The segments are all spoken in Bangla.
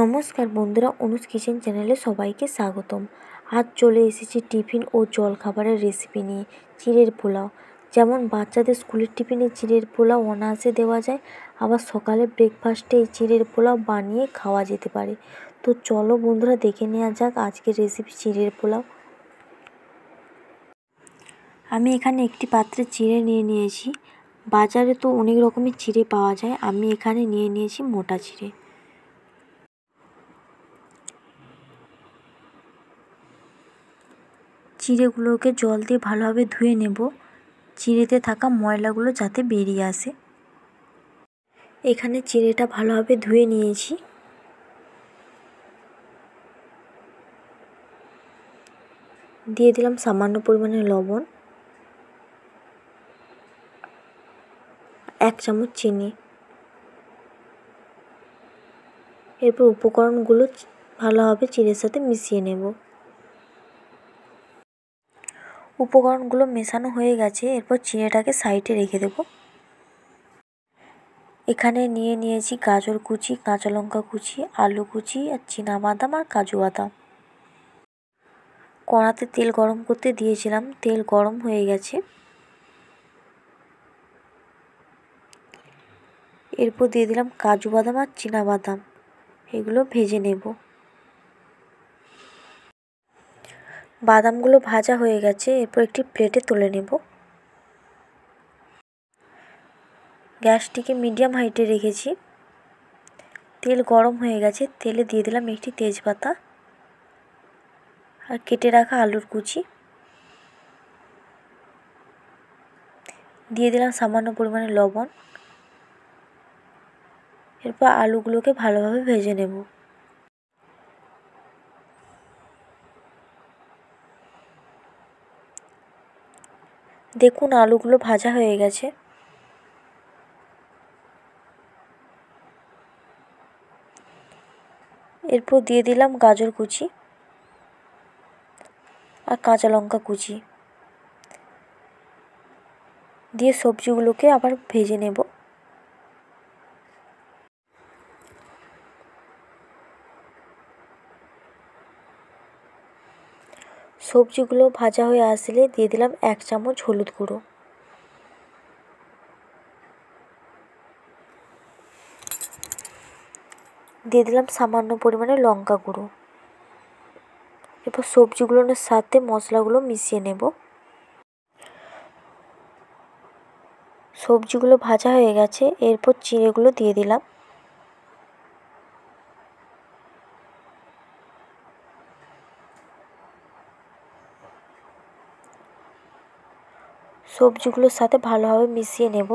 নমস্কার বন্ধুরা, অনুজ কিচেন চ্যানেলে সবাইকে স্বাগতম। আজ চলে এসেছি টিফিন ও জলখাবারের রেসিপি নিয়ে। চিড়ের পোলাও। যেমন বাচ্চাদের স্কুলের টিফিনে চিড়ের পোলাও অনায়াসে দেওয়া যায়, আবার সকালে ব্রেকফাস্টে এই চিড়ের পোলাও বানিয়ে খাওয়া যেতে পারে। তো চলো বন্ধুরা, দেখে নেওয়া যাক আজকের রেসিপি চিড়ের পোলাও। আমি এখানে একটি পাত্রে চিড়ে নিয়ে নিয়েছি। বাজারে তো অনেক রকমের চিড়ে পাওয়া যায়, আমি এখানে নিয়ে নিয়েছি মোটা চিড়ে। চিড়েগুলোকে জল দিয়ে ভালোভাবে ধুয়ে নেব, চিড়েতে থাকা ময়লাগুলো যাতে বেরিয়ে আসে। এখানে চিড়েটা ভালোভাবে ধুয়ে নিয়েছি। দিয়ে দিলাম সামান্য পরিমাণে লবণ, 1 চামচ চিনি। এরপর উপকরণগুলো ভালোভাবে চিড়ের সাথে মিশিয়ে নেব। উপকরণগুলো মেশানো হয়ে গেছে, এরপর চিড়েটাকে সাইডে রেখে দেব। এখানে নিয়ে নিয়েছি গাজর কুচি, কাঁচা লঙ্কা কুচি, আলু কুচি আর চিনাবাদাম আর কাজু বাদাম। কড়াতে তেল গরম করতে দিয়েছিলাম, তেল গরম হয়ে গেছে। এরপর দিয়ে দিলাম কাজু বাদাম আর চিনাবাদাম, এগুলো ভেজে নেব। বাদামগুলো ভাজা হয়ে গেছে, এরপর একটি প্লেটে তুলে নেব। গ্যাসটিকে মিডিয়াম হাইটে রেখেছি। তেল গরম হয়ে গেছে, তেলে দিয়ে দিলাম একটি তেজপাতা আর কেটে রাখা আলুর কুচি। দিয়ে দিলাম সামান্য পরিমাণে লবণ। এরপর আলুগুলোকে ভালোভাবে ভেজে নেব। দেখুন আলুগুলো ভাজা হয়ে গেছে। এরপর দিয়ে দিলাম গাজর কুচি আর কাঁচা লঙ্কা কুচি। দিয়ে সবজিগুলোকে আবার ভেজে নেব। সবজিগুলো ভাজা হয়ে আসলে দিয়ে দিলাম 1 চামচ হলুদ গুঁড়ো। দিয়ে দিলাম সামান্য পরিমাণে লঙ্কা গুঁড়ো। এরপর সবজিগুলোর সাথে মশলাগুলো মিশিয়ে নেব। সবজিগুলো ভাজা হয়ে গেছে, এরপর চিড়েগুলো দিয়ে দিলাম। সবজিগুলোর সাথে ভালোভাবে মিশিয়ে নেব।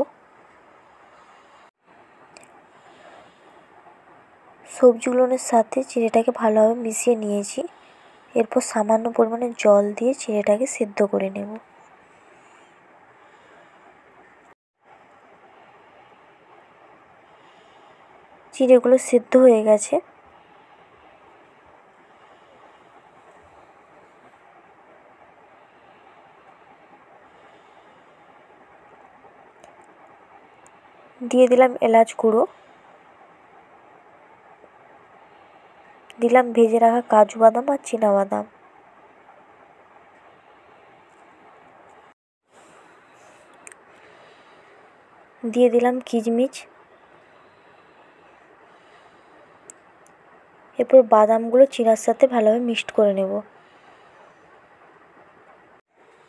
সবজিগুলোর সাথে চিড়েটাকে ভালোভাবে মিশিয়ে নিয়েছি। এরপর সামান্য পরিমাণে জল দিয়ে চিড়েটাকে সেদ্ধ করে নেব। চিড়েগুলো সেদ্ধ হয়ে গেছে। দিয়ে দিলাম এলাচ গুঁড়ো, দিলাম ভেজে রাখা কাজু বাদাম আর চিনাবাদাম। দিয়ে দিলাম কিশমিশ। এরপর বাদামগুলো চিড়ার সাথে ভালোভাবে মিক্সড করে নেব।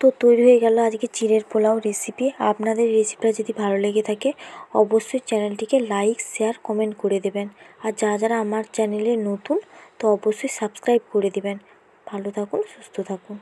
তো তৈরি হয়ে গেল আজকে চিড়ের পোলাও রেসিপি। আপনাদের রেসিপিটা যদি ভালো লেগে থাকে অবশ্যই চ্যানেলটিকে লাইক, শেয়ার, কমেন্ট করে দেবেন। আর যারা আমার চ্যানেলে নতুন তো অবশ্যই সাবস্ক্রাইব করে দেবেন। ভালো থাকুন, সুস্থ থাকুন।